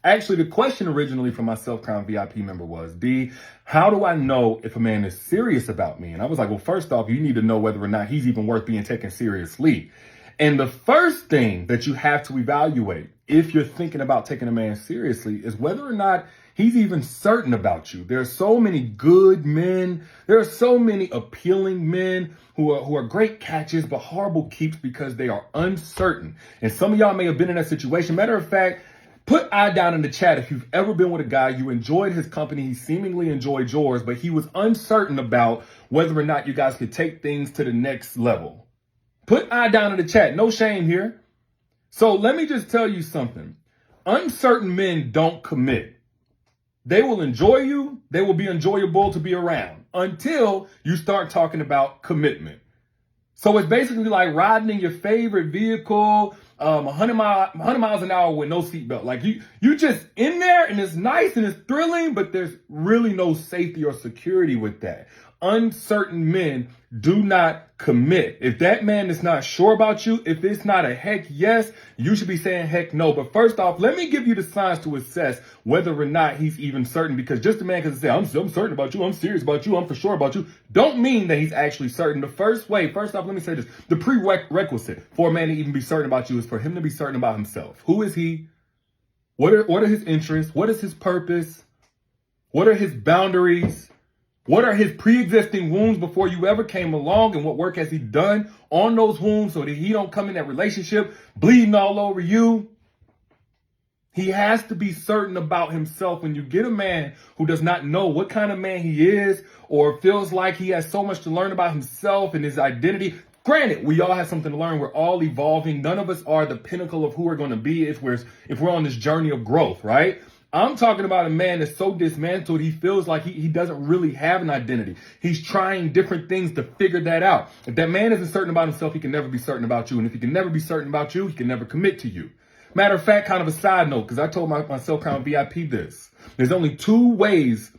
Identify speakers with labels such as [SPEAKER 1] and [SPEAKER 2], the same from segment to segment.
[SPEAKER 1] Actually, the question originally from my Self-Crown VIP member was, D, how do I know if a man is serious about me? And I was like, well, first off, you need to know whether or not he's even worth being taken seriously. And the first thing that you have to evaluate if you're thinking about taking a man seriously is whether or not he's even certain about you. There are so many good men. There are so many appealing men who are great catches, but horrible keeps because they are uncertain. And some of y'all may have been in that situation. Matter of fact, put I down in the chat if you've ever been with a guy, you enjoyed his company, he seemingly enjoyed yours, but he was uncertain about whether or not you guys could take things to the next level. Put I down in the chat. No shame here. So let me just tell you something. Uncertain men don't commit. They will enjoy you. They will be enjoyable to be around until you start talking about commitment. So it's basically like riding in your favorite vehicle, 100 miles an hour with no seatbelt. Like you just in there and it's nice and it's thrilling, but there's really no safety or security with that. Uncertain men do not commit. If that man is not sure about you, if it's not a heck yes, you should be saying heck no. But first off, let me give you the signs to assess whether or not he's even certain, because just a man can say, I'm certain about you, I'm serious about you, I'm for sure about you, don't mean that he's actually certain. The first off, let me say this. The prerequisite for a man to even be certain about you is for him to be certain about himself. Who is he? What are his interests? What is his purpose? What are his boundaries? What are his pre-existing wounds before you ever came along, and what work has he done on those wounds so that he don't come in that relationship bleeding all over you? He has to be certain about himself. When you get a man who does not know what kind of man he is, or feels like he has so much to learn about himself and his identity, granted, we all have something to learn. We're all evolving. None of us are the pinnacle of who we're going to be if we're on this journey of growth, right? I'm talking about a man that's so dismantled, he feels like he doesn't really have an identity. He's trying different things to figure that out. If that man isn't certain about himself, he can never be certain about you. And if he can never be certain about you, he can never commit to you. Matter of fact, kind of a side note, because I told my Self-Crown VIP this. There's only two ways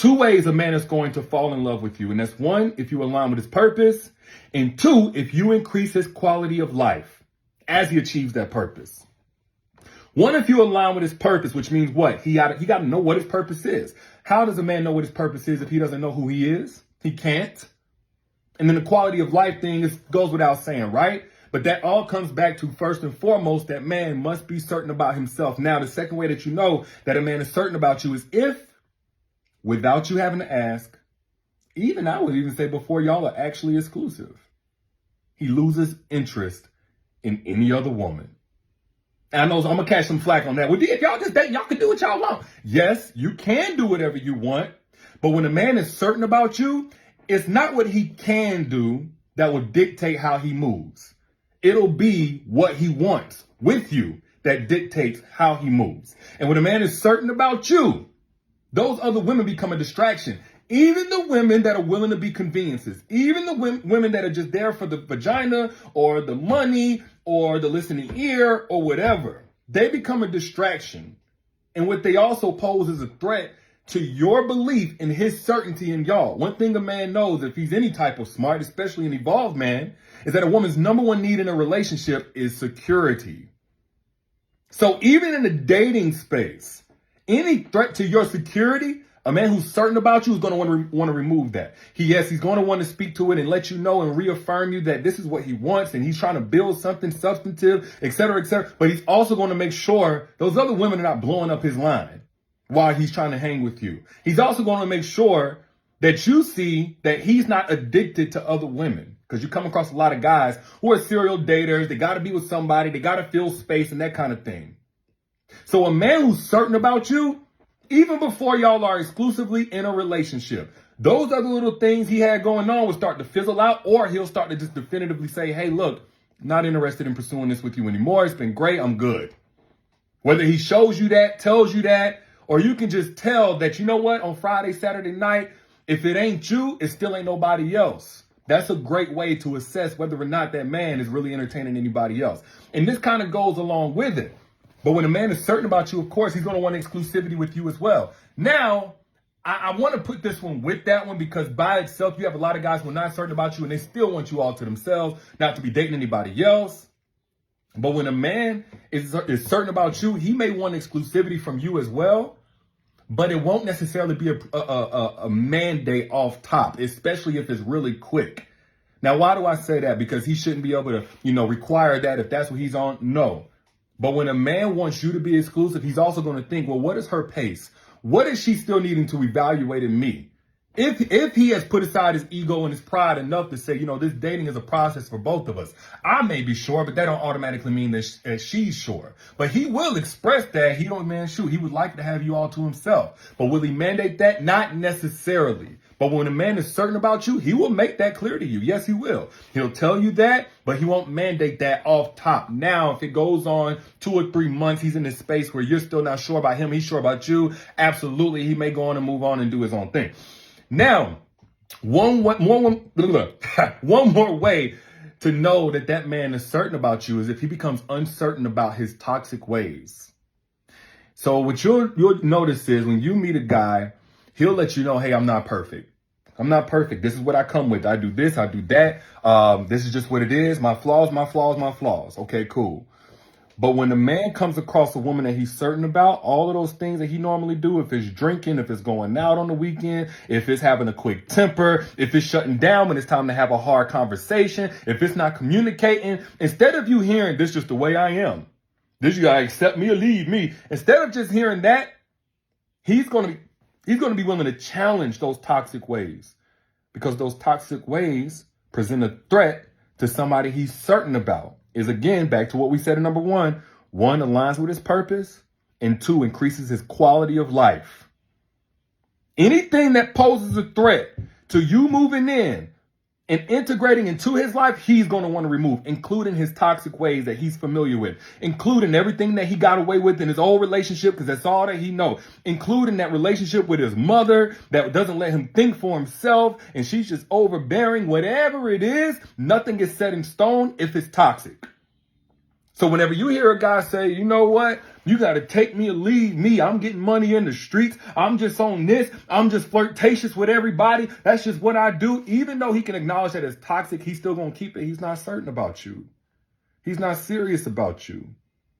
[SPEAKER 1] a man is going to fall in love with you. And that's one, if you align with his purpose. And two, if you increase his quality of life as he achieves that purpose. One, if you align with his purpose, which means what? He got to know what his purpose is. How does a man know what his purpose is if he doesn't know who he is? He can't. And then the quality of life thing goes without saying, right? But that all comes back to, first and foremost, that man must be certain about himself. Now, the second way that you know that a man is certain about you is if, without you having to ask, I would even say before y'all are actually exclusive, he loses interest in any other woman. And I know I'm going to catch some flack on that. Well, if y'all just date, y'all can do what y'all want. Yes, you can do whatever you want. But when a man is certain about you, it's not what he can do that will dictate how he moves. It'll be what he wants with you that dictates how he moves. And when a man is certain about you, those other women become a distraction. Even the women that are willing to be conveniences, even the women that are just there for the vagina or the money or the listening ear or whatever, they become a distraction. And what they also pose is a threat to your belief in his certainty in y'all. One thing a man knows, if he's any type of smart, especially an evolved man, is that a woman's number one need in a relationship is security. So even in the dating space, any threat to your security, a man who's certain about you is going to want to remove that. He's going to want to speak to it and let you know and reaffirm you that this is what he wants and he's trying to build something substantive, et cetera, et cetera. But he's also going to make sure those other women are not blowing up his line while he's trying to hang with you. He's also going to make sure that you see that he's not addicted to other women, because you come across a lot of guys who are serial daters. They got to be with somebody. They got to fill space and that kind of thing. So a man who's certain about you, even before y'all are exclusively in a relationship, those other little things he had going on will start to fizzle out, or he'll start to just definitively say, hey, look, not interested in pursuing this with you anymore. It's been great. I'm good. Whether he shows you that, tells you that, or you can just tell that, you know what, on Friday, Saturday night, if it ain't you, it still ain't nobody else. That's a great way to assess whether or not that man is really entertaining anybody else. And this kind of goes along with it. But when a man is certain about you, of course, he's going to want exclusivity with you as well. Now, I want to put this one with that one, because by itself, you have a lot of guys who are not certain about you and they still want you all to themselves, not to be dating anybody else. But when a man is certain about you, he may want exclusivity from you as well, but it won't necessarily be a mandate off top, especially if it's really quick. Now, why do I say that? Because he shouldn't be able to, require that if that's what he's on. No. But when a man wants you to be exclusive, he's also going to think, well, what is her pace? What is she still needing to evaluate in me? If he has put aside his ego and his pride enough to say, this dating is a process for both of us, I may be sure, but that don't automatically mean that she's sure. But he will express that he would like to have you all to himself. But will he mandate that? Not necessarily. But when a man is certain about you, he will make that clear to you. Yes, he will. He'll tell you that, but he won't mandate that off top. Now, if it goes on 2 or 3 months, he's in this space where you're still not sure about him, he's sure about you. Absolutely, he may go on and move on and do his own thing. Now, one more way to know that man is certain about you is if he becomes uncertain about his toxic ways. So what you'll notice is when you meet a guy, he'll let you know, hey, I'm not perfect. I'm not perfect. This is what I come with. I do this, I do that. This is just what it is. My flaws, my flaws, my flaws. Okay, cool. But when the man comes across a woman that he's certain about, all of those things that he normally do, if it's drinking, if it's going out on the weekend, if it's having a quick temper, if it's shutting down when it's time to have a hard conversation, if it's not communicating, instead of you hearing this just the way I am, this you gotta accept me or leave me, instead of just hearing that, he's gonna be willing to challenge those toxic ways, because those toxic ways present a threat to somebody he's certain about. Is again back to what we said in number one aligns with his purpose, and 2 increases his quality of life. Anything that poses a threat to you moving in and integrating into his life, he's going to want to remove, including his toxic ways that he's familiar with, including everything that he got away with in his old relationship, because that's all that he knows, including that relationship with his mother that doesn't let him think for himself, and she's just overbearing. Whatever it is, nothing is set in stone if it's toxic. So whenever you hear a guy say, you know what, you got to take me or leave me, I'm getting money in the streets, I'm just on this, I'm just flirtatious with everybody, that's just what I do, even though he can acknowledge that it's toxic, he's still going to keep it. He's not certain about you. He's not serious about you.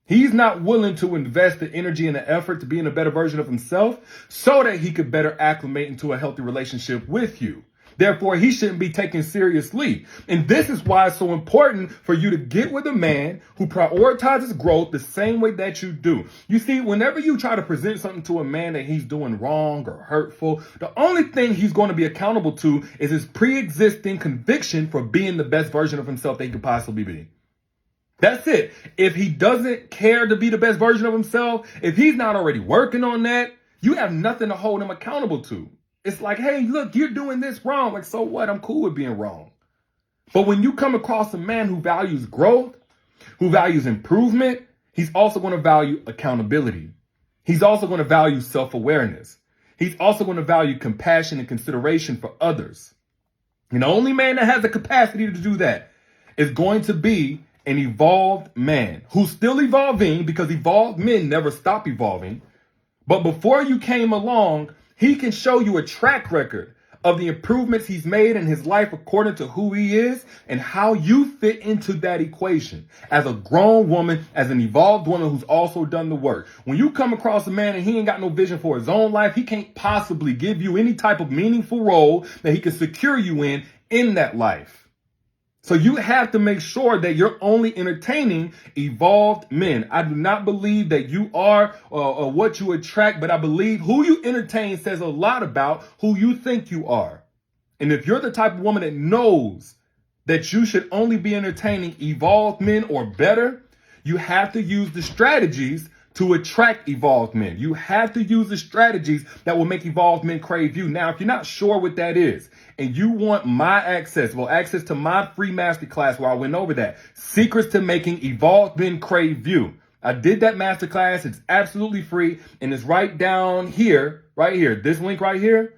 [SPEAKER 1] He's not willing to invest the energy and the effort to be in a better version of himself so that he could better acclimate into a healthy relationship with you. Therefore, he shouldn't be taken seriously. And this is why it's so important for you to get with a man who prioritizes growth the same way that you do. You see, whenever you try to present something to a man that he's doing wrong or hurtful, the only thing he's going to be accountable to is his pre-existing conviction for being the best version of himself that he could possibly be. That's it. If he doesn't care to be the best version of himself, if he's not already working on that, you have nothing to hold him accountable to. It's like, hey, look, you're doing this wrong. Like, so what? I'm cool with being wrong. But when you come across a man who values growth, who values improvement, he's also going to value accountability. He's also going to value self-awareness. He's also going to value compassion and consideration for others. And the only man that has the capacity to do that is going to be an evolved man who's still evolving, because evolved men never stop evolving. But before you came along, he can show you a track record of the improvements he's made in his life according to who he is and how you fit into that equation as a grown woman, as an evolved woman who's also done the work. When you come across a man and he ain't got no vision for his own life, he can't possibly give you any type of meaningful role that he can secure you in that life. So you have to make sure that you're only entertaining evolved men. I do not believe that you are what you attract, but I believe who you entertain says a lot about who you think you are. And if you're the type of woman that knows that you should only be entertaining evolved men or better, you have to use the strategies to attract evolved men. You have to use the strategies that will make evolved men crave you. Now, if you're not sure what that is, and you want my access to my free masterclass where I went over that, Secrets to Making Evolved Men Crave You. I did that masterclass. It's absolutely free, and it's right down here, this link right here.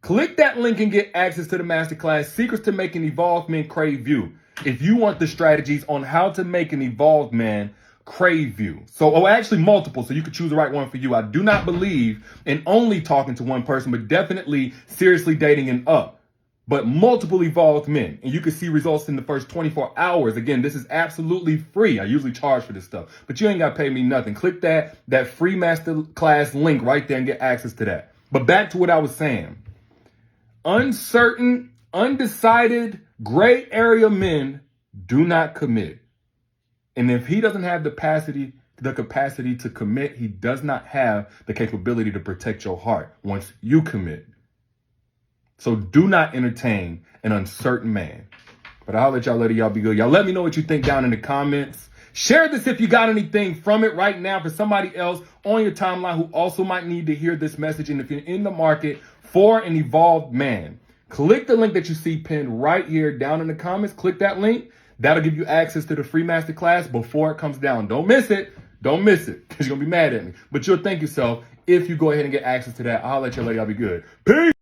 [SPEAKER 1] Click that link and get access to the masterclass, Secrets to Making Evolved Men Crave You, if you want the strategies on how to make an evolved man crave you. So, actually multiple, so you could choose the right one for you. I do not believe in only talking to one person, but definitely seriously dating and up. but multiple evolved men. And you can see results in the first 24 hours. Again, this is absolutely free. I usually charge for this stuff, but you ain't got to pay me nothing. Click that free masterclass link right there and get access to that. But back to what I was saying. Uncertain, undecided, gray area men do not commit. And if he doesn't have the capacity to commit, he does not have the capability to protect your heart once you commit. So do not entertain an uncertain man. But I'll let y'all later. Y'all be good. Y'all let me know what you think down in the comments. Share this if you got anything from it right now for somebody else on your timeline who also might need to hear this message. And if you're in the market for an evolved man, click the link that you see pinned right here down in the comments. Click that link. That'll give you access to the free masterclass before it comes down. Don't miss it. Don't miss it, because you're going to be mad at me. But you'll thank yourself if you go ahead and get access to that. I'll let you later. Y'all be good. Peace.